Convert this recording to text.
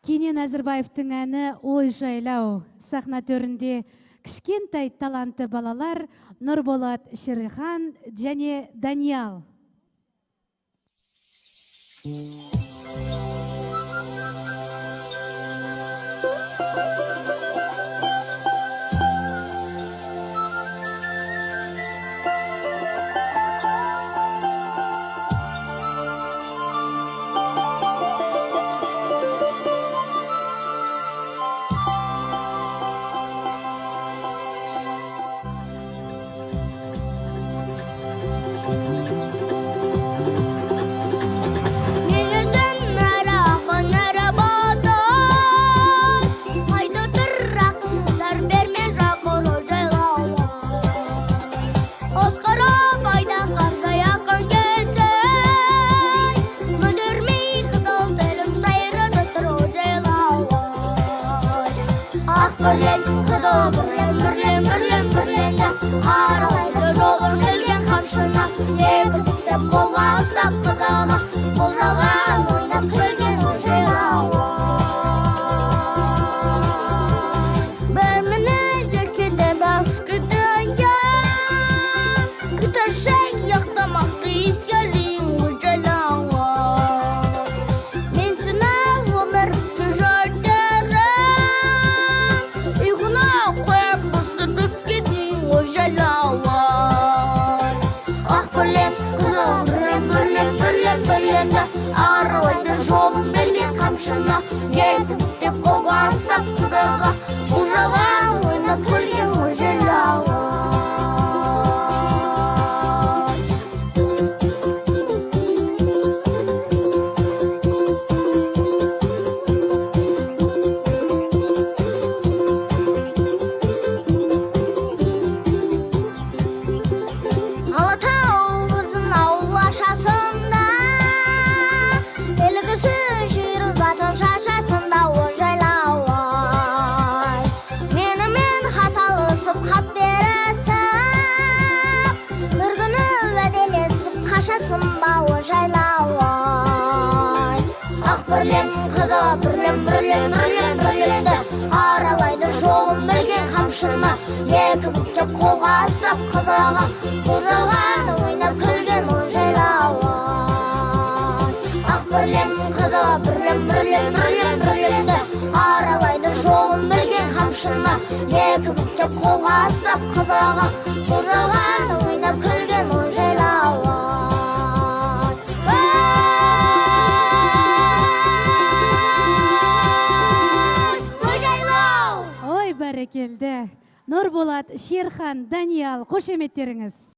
Кенен Әзірбаевтың әні «Ой жайлау» сахна төрінде кішкентай талантты балалар Нұрболат Шерхан және Даниял. Бірлен, аралайды жолын өлген қамшына, егіліп қолға ұстап қыдыға, қолжалған ойнап күлген жайлауы. Бір мінез өлкеде баш күтіге, күтішек яқтамақты ескелің жайлауы. Мен сіні өмір түжірдері, ұйғына қойып Бірленді аралайды жолын берген қамшына, егіп деп қолға ұстап қыдыға, ұжалған ойнап күлген жайлауы. Бірленді аралайды жолын берген қамшына, екі бүктеп қолға ұстап қыдыға, ұжалған ойнап күлген жайлауы. Бірленді аралайды жолын берген қамшына, екі бүктеп қолға ұстап қыдыға, ұжалған ойнап күлген жайлауы. Бәрекелді. Нұрболат, Шерхан, Даниял, қошеметтеріңіз.